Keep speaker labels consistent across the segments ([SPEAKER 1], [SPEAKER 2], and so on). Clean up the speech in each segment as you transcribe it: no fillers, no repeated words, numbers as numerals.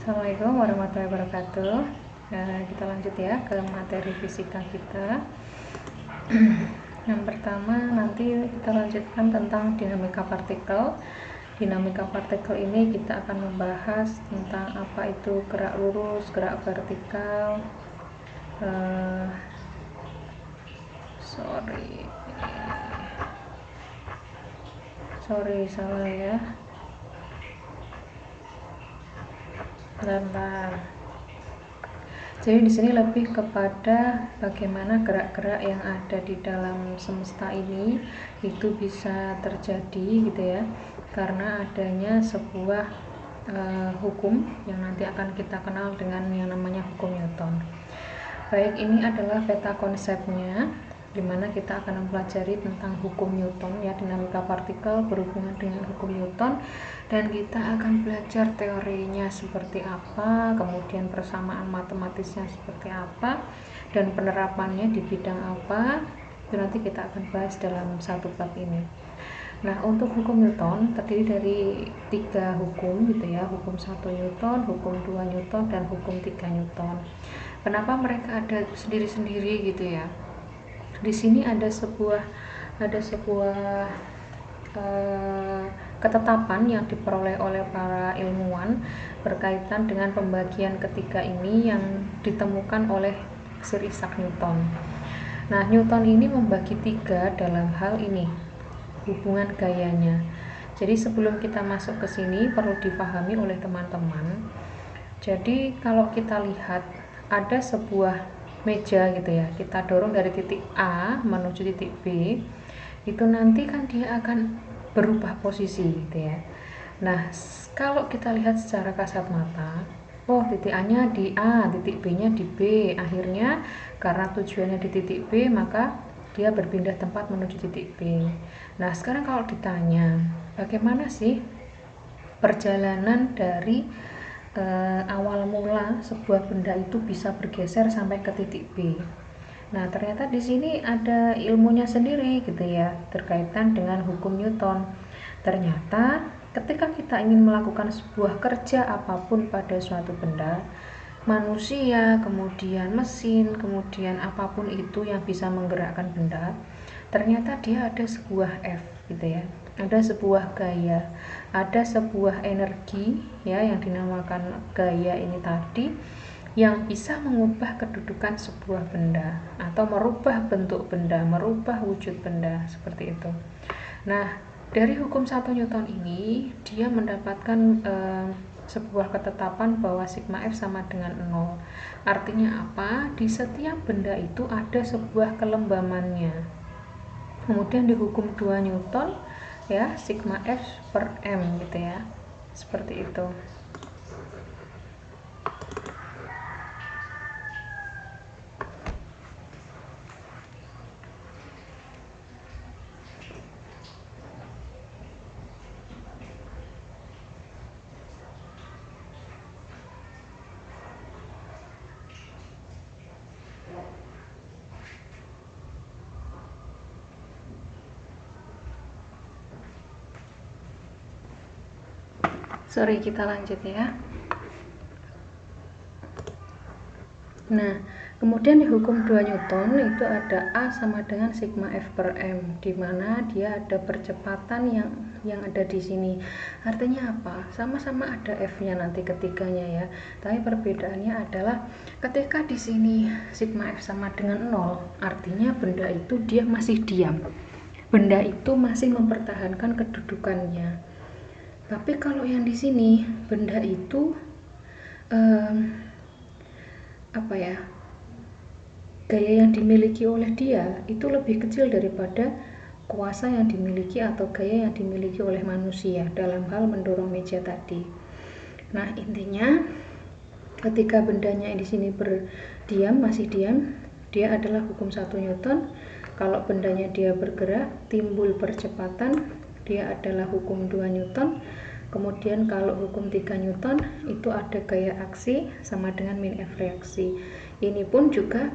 [SPEAKER 1] Assalamualaikum warahmatullahi wabarakatuh. Kita lanjut ya ke materi fisika kita. Yang pertama nanti kita lanjutkan tentang dinamika partikel. Dinamika partikel ini kita akan membahas tentang apa itu gerak lurus, gerak vertikal. Salah ya. Bentar. Jadi di sini lebih kepada bagaimana gerak-gerak yang ada di dalam semesta ini itu bisa terjadi gitu ya, karena adanya sebuah hukum yang nanti akan kita kenal dengan yang namanya hukum Newton. Baik, ini adalah peta konsepnya, dimana kita akan mempelajari tentang hukum Newton ya, dinamika partikel berhubungan dengan hukum Newton, dan kita akan belajar teorinya seperti apa, kemudian persamaan matematisnya seperti apa, dan penerapannya di bidang apa. Itu nanti kita akan bahas dalam satu bab ini. Nah, untuk hukum Newton terdiri dari 3 hukum gitu ya, hukum 1 Newton, hukum 2 Newton, dan hukum 3 Newton. Kenapa mereka ada sendiri-sendiri gitu ya? Di sini ada sebuah ketetapan yang diperoleh oleh para ilmuwan berkaitan dengan pembagian ketiga ini yang ditemukan oleh Sir Isaac Newton. Nah, Newton ini membagi 3 dalam hal ini, hubungan gayanya. Jadi sebelum kita masuk ke sini perlu dipahami oleh teman-teman. Jadi kalau kita lihat ada sebuah meja gitu ya, kita dorong dari titik A menuju titik B, itu nanti kan dia akan berubah posisi gitu ya. Nah, kalau kita lihat secara kasat mata, oh titik A nya di A, titik B nya di B, akhirnya karena tujuannya di titik B maka dia berpindah tempat menuju titik B. Nah, sekarang kalau ditanya bagaimana sih perjalanan dari awal mula sebuah benda itu bisa bergeser sampai ke titik B. Nah, ternyata di sini ada ilmunya sendiri gitu ya, terkaitan dengan hukum Newton. Ternyata ketika kita ingin melakukan sebuah kerja apapun pada suatu benda, manusia, kemudian mesin, kemudian apapun itu yang bisa menggerakkan benda, ternyata dia ada sebuah F gitu ya, ada sebuah gaya, ada sebuah energi ya yang dinamakan gaya ini tadi, yang bisa mengubah kedudukan sebuah benda atau merubah bentuk benda, merubah wujud benda seperti itu. Nah, dari hukum 1 Newton ini dia mendapatkan sebuah ketetapan bahwa sigma F sama dengan 0. Artinya apa? Di setiap benda itu ada sebuah kelembamannya. Kemudian di hukum 2 Newton ya, sigma F per M gitu ya, seperti itu. Kita lanjut ya. Nah, kemudian di hukum 2 Newton itu ada A sama dengan sigma F per M, di mana dia ada percepatan yang ada di sini. Artinya apa? Sama-sama ada F-nya nanti ketiganya ya. Tapi perbedaannya adalah ketika di sini sigma F sama dengan 0, artinya benda itu dia masih diam. Benda itu masih mempertahankan kedudukannya. Tapi kalau yang di sini benda itu gaya yang dimiliki oleh dia itu lebih kecil daripada kuasa yang dimiliki atau gaya yang dimiliki oleh manusia dalam hal mendorong meja tadi. Nah, intinya ketika bendanya di sini berdiam, masih diam, dia adalah hukum 1 Newton. Kalau bendanya dia bergerak, timbul percepatan, dia adalah hukum 2 Newton. Kemudian kalau hukum 3 Newton itu ada gaya aksi sama dengan min F reaksi. Ini pun juga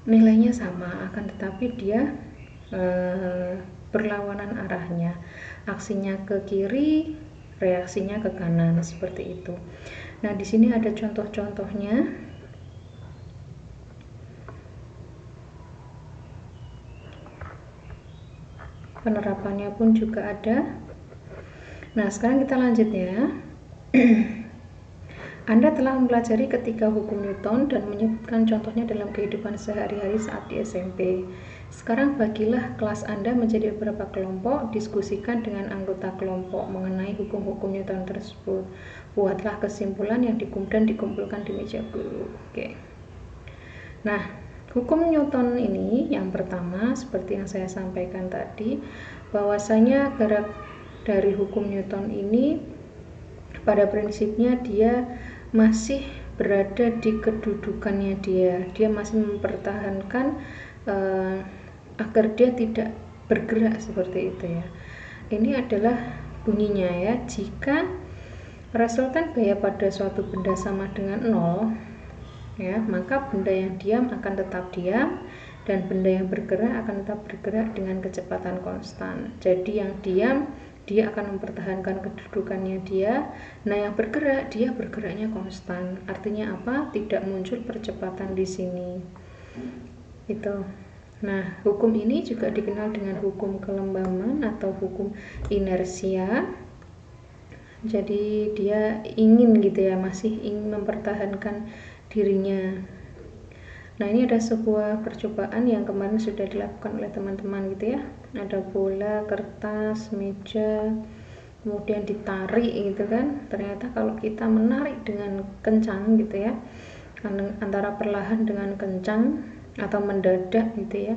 [SPEAKER 1] nilainya sama, akan tetapi dia berlawanan arahnya. Aksinya ke kiri, reaksinya ke kanan, seperti itu. Nah, di sini ada contoh-contohnya. Penerapannya pun juga ada. Nah, sekarang kita lanjut ya. Anda telah mempelajari ketiga hukum Newton dan menyebutkan contohnya dalam kehidupan sehari-hari saat di SMP. Sekarang bagilah kelas Anda menjadi beberapa kelompok, diskusikan dengan anggota kelompok mengenai hukum-hukum Newton tersebut. Buatlah kesimpulan yang dikumpulkan di meja guru. Oke. Nah, hukum Newton ini yang pertama seperti yang saya sampaikan tadi, bahwasanya gerak dari hukum Newton ini pada prinsipnya dia masih berada di kedudukannya dia masih mempertahankan agar dia tidak bergerak, seperti itu ya. Ini adalah bunyinya ya, jika resultan gaya pada suatu benda sama dengan 0 ya, maka benda yang diam akan tetap diam dan benda yang bergerak akan tetap bergerak dengan kecepatan konstan. Jadi yang diam dia akan mempertahankan kedudukannya dia, nah yang bergerak dia bergeraknya konstan. Artinya apa? Tidak muncul percepatan di sini. Itu. Nah, hukum ini juga dikenal dengan hukum kelembaman atau hukum inersia. Jadi dia ingin gitu ya, masih ingin mempertahankan dirinya. Nah, ini ada sebuah percobaan yang kemarin sudah dilakukan oleh teman-teman gitu ya. Ada bola, kertas, meja, kemudian ditarik gitu kan. Ternyata kalau kita menarik dengan kencang gitu ya, antara perlahan dengan kencang atau mendadak gitu ya,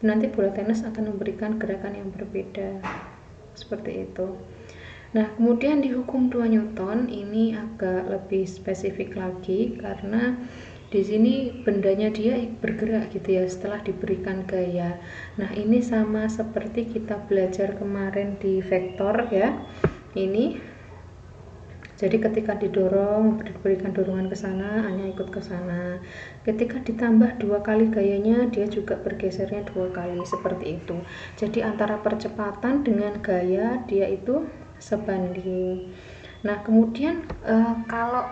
[SPEAKER 1] nanti bola tenis akan memberikan gerakan yang berbeda. Seperti itu. Nah, kemudian di hukum 2 Newton ini agak lebih spesifik lagi karena di sini bendanya dia bergerak gitu ya setelah diberikan gaya. Nah, ini sama seperti kita belajar kemarin di vektor ya. Ini jadi ketika didorong, diberikan dorongan ke sana, hanya ikut ke sana. Ketika ditambah 2 kali gayanya, dia juga bergesernya 2 kali, seperti itu. Jadi antara percepatan dengan gaya dia itu sebanding. Nah, kemudian kalau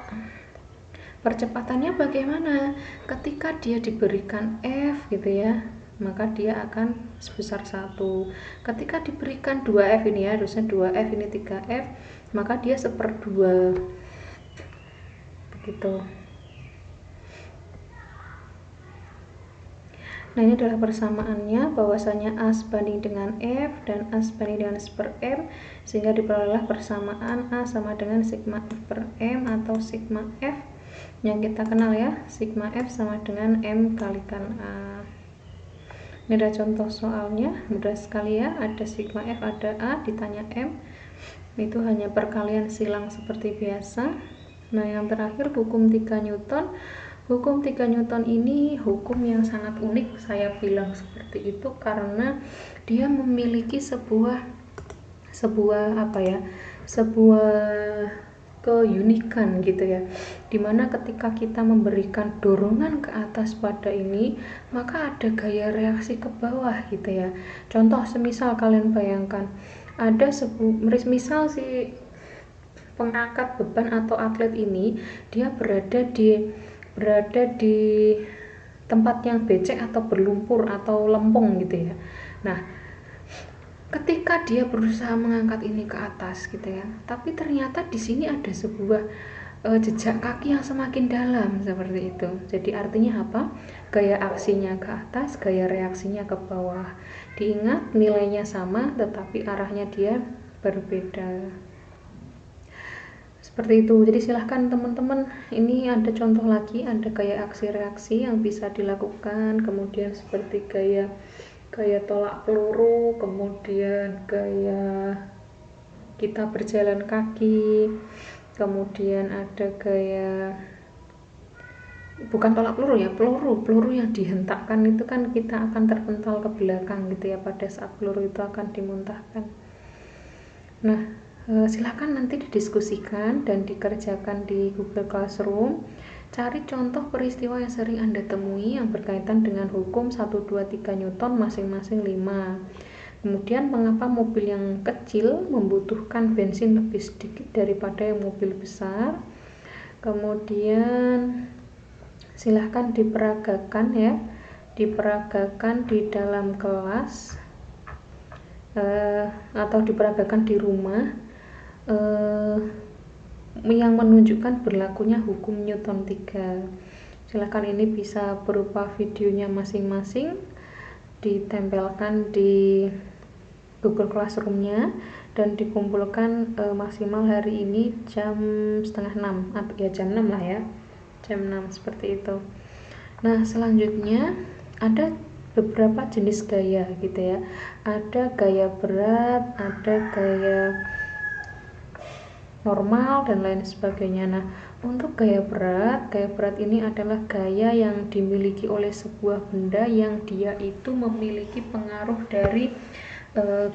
[SPEAKER 1] percepatannya bagaimana? Ketika dia diberikan F gitu ya, maka dia akan sebesar 1. Ketika diberikan 2F ini ya, harusnya 2F ini 3F, maka dia 1/2. Begitu. Nah, ini adalah persamaannya, bahwasanya A sebanding dengan F dan A sebanding dengan 1/M, sehingga diperolehlah persamaan A sama dengan sigma F per M atau sigma F yang kita kenal ya, sigma F sama dengan M kalikan A. Ini ada contoh soalnya, mudah sekali ya, ada sigma F, ada A, ditanya M, itu hanya perkalian silang seperti biasa. Nah, yang terakhir hukum 3 Newton. Hukum 3 Newton ini hukum yang sangat unik, saya bilang seperti itu karena dia memiliki sebuah keunikan gitu ya, dimana ketika kita memberikan dorongan ke atas pada ini, maka ada gaya reaksi ke bawah gitu ya. Contoh semisal kalian bayangkan ada misal si pengangkat beban atau atlet ini dia berada di tempat yang becek atau berlumpur atau lempung gitu ya. Nah, ketika dia berusaha mengangkat ini ke atas gitu ya, tapi ternyata di sini ada sebuah jejak kaki yang semakin dalam seperti itu. Jadi artinya apa? Gaya aksinya ke atas, gaya reaksinya ke bawah. Diingat nilainya sama tetapi arahnya dia berbeda. Seperti itu. Jadi silahkan teman-teman, ini ada contoh lagi, ada gaya aksi reaksi yang bisa dilakukan, kemudian seperti gaya tolak peluru, kemudian gaya kita berjalan kaki, kemudian ada gaya bukan tolak peluru ya, peluru yang dihentakkan itu kan kita akan terpental ke belakang gitu ya pada saat peluru itu akan dimuntahkan. Nah, silakan nanti didiskusikan dan dikerjakan di Google Classroom. Cari contoh peristiwa yang sering Anda temui yang berkaitan dengan hukum 1, 2, 3 Newton masing-masing 5. Kemudian mengapa mobil yang kecil membutuhkan bensin lebih sedikit daripada yang mobil besar. Kemudian silahkan diperagakan ya, diperagakan di dalam kelas atau diperagakan di rumah yang menunjukkan berlakunya hukum Newton 3. Silahkan ini bisa berupa videonya masing-masing, ditempelkan di Google Classroom-nya dan dikumpulkan maksimal hari ini jam setengah 6, ya jam 6 lah ya, jam 6 seperti itu. Nah selanjutnya ada beberapa jenis gaya gitu ya, ada gaya berat, ada gaya normal dan lain sebagainya. Nah untuk gaya berat ini adalah gaya yang dimiliki oleh sebuah benda yang dia itu memiliki pengaruh dari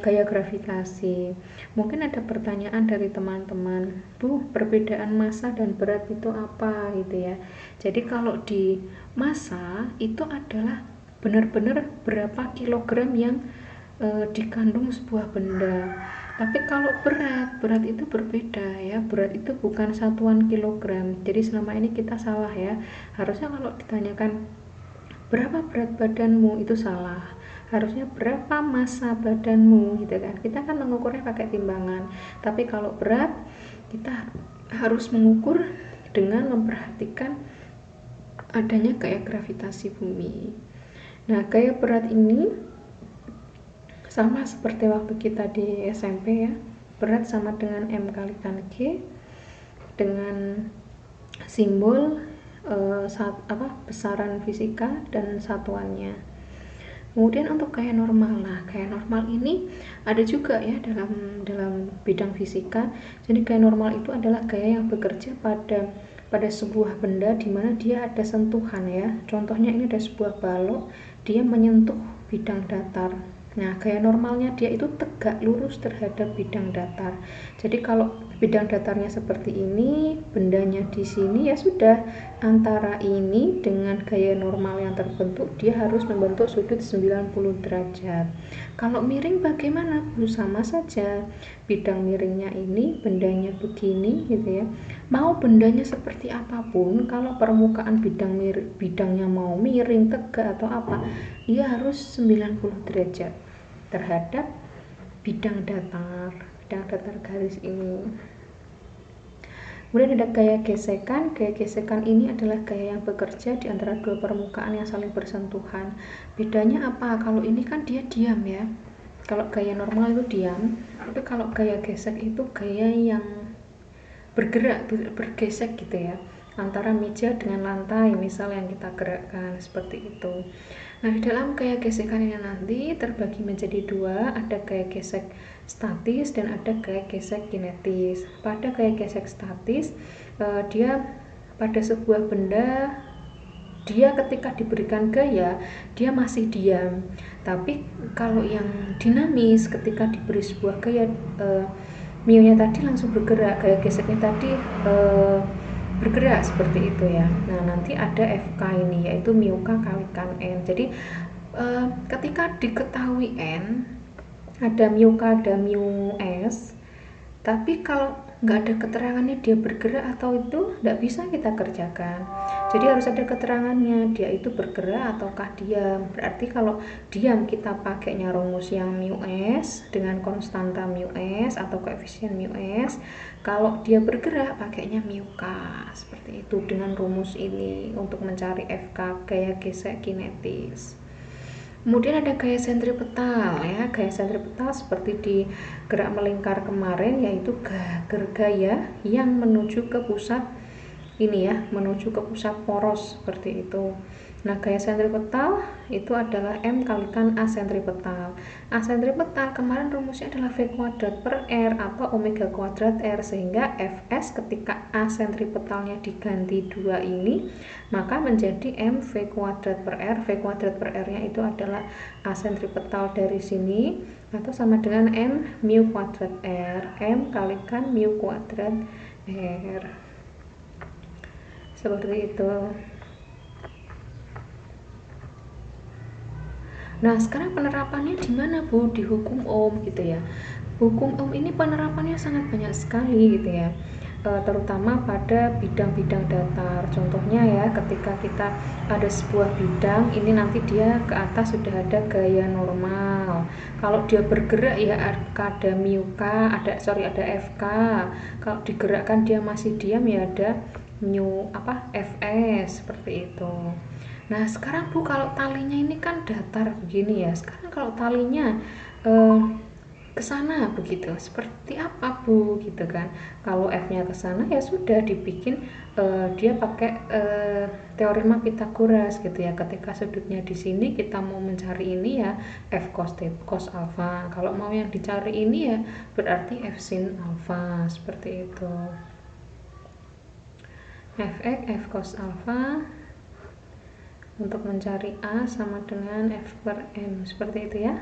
[SPEAKER 1] gaya gravitasi. Mungkin ada pertanyaan dari teman-teman, Bu, perbedaan massa dan berat itu apa gitu ya. Jadi kalau di massa itu adalah benar-benar berapa kilogram yang dikandung sebuah benda. Tapi kalau berat itu berbeda ya, berat itu bukan satuan kilogram. Jadi selama ini kita salah ya, harusnya kalau ditanyakan berapa berat badanmu itu salah, harusnya berapa massa badanmu gitu kan. Kita kan mengukurnya pakai timbangan, tapi kalau berat kita harus mengukur dengan memperhatikan adanya gaya gravitasi bumi. Nah gaya berat ini sama seperti waktu kita di SMP ya, berat sama dengan M kalikan G dengan simbol besaran fisika dan satuannya. Kemudian untuk gaya normal, nah gaya normal ini ada juga ya dalam bidang fisika. Jadi gaya normal itu adalah gaya yang bekerja pada sebuah benda di mana dia ada sentuhan ya. Contohnya ini ada sebuah balok, dia menyentuh bidang datar. Nah gaya normalnya dia itu tegak lurus terhadap bidang datar. Jadi kalau bidang datarnya seperti ini, bendanya di sini, ya sudah, antara ini dengan gaya normal yang terbentuk dia harus membentuk sudut 90 derajat. Kalau miring bagaimana? Sama saja, bidang miringnya ini, bendanya begini gitu ya. Mau bendanya seperti apapun, kalau permukaan bidangnya mau miring, tegak atau apa, dia harus 90 derajat terhadap bidang datar garis ini. Kemudian ada gaya gesekan. Gaya gesekan ini adalah gaya yang bekerja di antara dua permukaan yang saling bersentuhan. Bedanya apa? Kalau ini kan dia diam ya, kalau gaya normal itu diam, tapi kalau gaya gesek itu gaya yang bergerak, bergesek gitu ya, antara meja dengan lantai misal yang kita gerakkan seperti itu. Nah di dalam gaya gesekan ini nanti terbagi menjadi dua, ada gaya gesek statis dan ada gaya gesek kinetis. Pada gaya gesek statis dia pada sebuah benda, dia ketika diberikan gaya dia masih diam, tapi kalau yang dinamis ketika diberi sebuah gaya mionya tadi langsung bergerak, gaya geseknya tadi bergerak seperti itu ya. Nah nanti ada FK ini yaitu mu K kalikan N. Jadi ketika diketahui N, ada mu K, ada mu S, tapi kalau nggak ada keterangannya dia bergerak atau itu nggak bisa kita kerjakan. Jadi harus ada keterangannya dia itu bergerak ataukah diam. Berarti kalau diam kita pakainya rumus yang mu S dengan konstanta mu S atau koefisien mu S. Kalau dia bergerak pakainya mu K, seperti itu dengan rumus ini untuk mencari FK, gaya gesek kinetis. Kemudian ada gaya sentripetal ya. Gaya sentripetal seperti di gerak melingkar kemarin, yaitu gaya yang menuju ke pusat ini ya, menuju ke pusat poros seperti itu. Nah gaya sentripetal itu adalah M kalikan A sentripetal. A sentripetal kemarin rumusnya adalah V kuadrat per R atau omega kuadrat R, sehingga Fs ketika A sentripetalnya diganti 2 ini maka menjadi M V kuadrat per R. V kuadrat per R nya itu adalah A sentripetal dari sini atau sama dengan M mu kuadrat R, M kalikan mu kuadrat R, seperti itu. Nah, sekarang penerapannya di mana, Bu? Di hukum Ohm gitu ya. Hukum Ohm ini penerapannya sangat banyak sekali gitu ya. Terutama pada bidang-bidang datar. Contohnya ya, ketika kita ada sebuah bidang, ini nanti dia ke atas sudah ada gaya normal. Kalau dia bergerak ya ada mu k, ada FK. Kalau digerakkan dia masih diam ya ada mu fs, seperti itu. Nah, sekarang Bu, kalau talinya ini kan datar begini ya. Sekarang kalau talinya ke sana begitu, seperti apa Bu gitu kan. Kalau F-nya ke sana ya sudah dibikin dia pakai teorema Pitagoras gitu ya. Ketika sudutnya di sini kita mau mencari ini ya F cos alfa. Kalau mau yang dicari ini ya berarti F sin alfa, seperti itu. Fx F cos alfa untuk mencari A sama dengan F per M, seperti itu ya.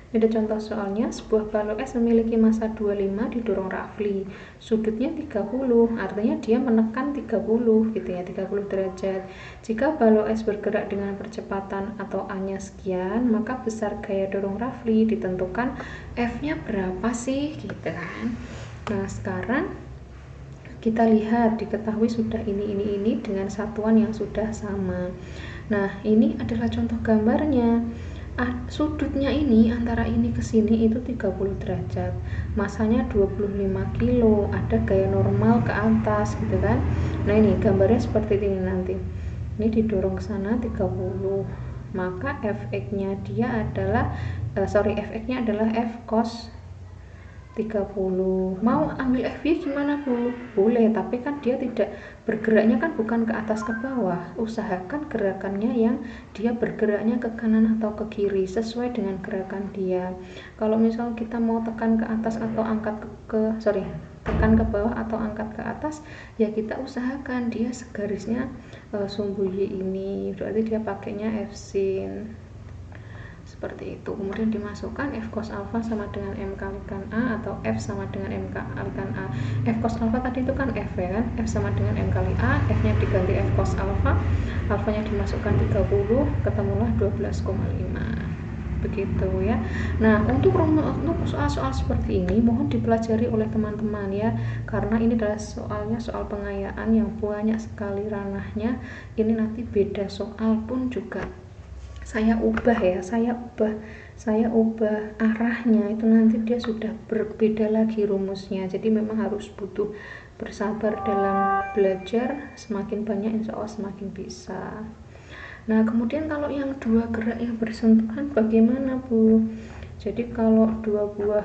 [SPEAKER 1] Ada contoh soalnya, sebuah balok es memiliki massa 25 didorong Rafli. Sudutnya 30, artinya dia menekan 30 gitu ya, 30 derajat. Jika balok es bergerak dengan percepatan atau A-nya sekian, maka besar gaya dorong Rafli ditentukan F-nya berapa sih gitu kan. Nah, sekarang kita lihat diketahui sudah ini dengan satuan yang sudah sama. Nah, ini adalah contoh gambarnya. Sudutnya ini antara ini ke sini itu 30 derajat, masanya 25 kilo, ada gaya normal ke atas gitu kan. Nah, ini gambarnya seperti ini nanti. Ini didorong ke sana 30, maka Fx-nya dia adalah Fx-nya adalah F cos 30. Mau ambil FY gimana Bu? Boleh, tapi kan dia tidak bergeraknya kan bukan ke atas ke bawah. Usahakan gerakannya yang dia bergeraknya ke kanan atau ke kiri sesuai dengan gerakan dia. Kalau misal kita mau tekan ke atas atau angkat tekan ke bawah atau angkat ke atas, ya kita usahakan dia segarisnya sumbu Y ini. Berarti dia pakainya F sin. Seperti itu. Kemudian dimasukkan F cos alfa sama dengan M kalikan A atau F sama dengan M kalikan A. F cos alfa tadi itu kan F ya kan, F sama dengan M kali A, F nya diganti F cos alfa, alfa nya dimasukkan 30, ketemulah 12,5. Begitu ya. Nah, untuk soal-soal seperti ini mohon dipelajari oleh teman-teman ya, karena ini adalah soal pengayaan yang banyak sekali ranahnya. Ini nanti beda soal pun juga saya ubah arahnya, itu nanti dia sudah berbeda lagi rumusnya. Jadi memang harus butuh bersabar dalam belajar, semakin banyak insya Allah semakin bisa. Nah, kemudian kalau yang dua gerak yang bersentuhan bagaimana Bu? Jadi kalau dua buah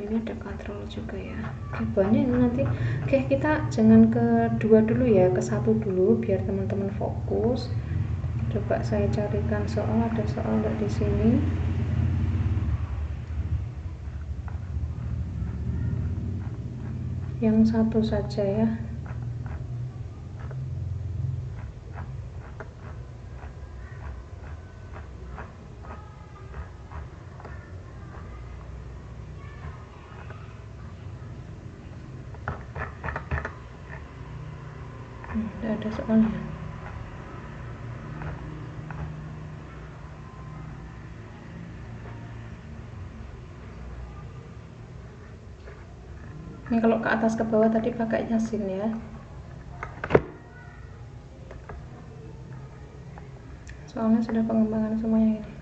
[SPEAKER 1] ini ada katrol juga ya. Oke, banyak ini nanti. Oke, kita jangan ke dua dulu ya, ke satu dulu biar teman-teman fokus. Coba saya carikan soal, ada soal nggak di sini? Yang satu saja ya. Tidak ada soalnya. Ini kalau ke atas ke bawah tadi pakai sin ya. Soalnya sudah pengembangan semuanya ini.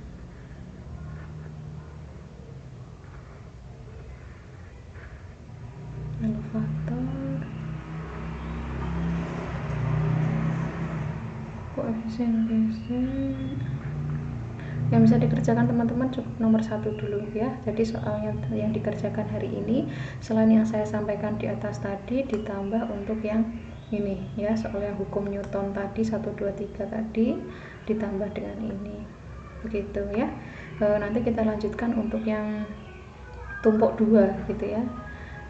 [SPEAKER 1] Elevator, koefisien geser. Yang bisa dikerjakan teman-teman cukup nomor 1 dulu ya. Jadi soalnya yang dikerjakan hari ini selain yang saya sampaikan di atas tadi, ditambah untuk yang ini ya, soal yang hukum Newton tadi 1, 2, 3 tadi ditambah dengan ini, begitu ya. Nanti kita lanjutkan untuk yang tumpuk 2 gitu ya.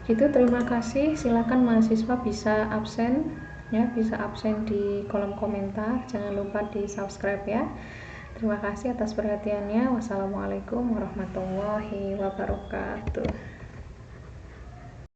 [SPEAKER 1] Gitu, terima kasih. Silakan mahasiswa bisa absen ya, bisa absen di kolom komentar, jangan lupa di subscribe ya. Terima kasih atas perhatiannya. Wassalamualaikum warahmatullahi wabarakatuh.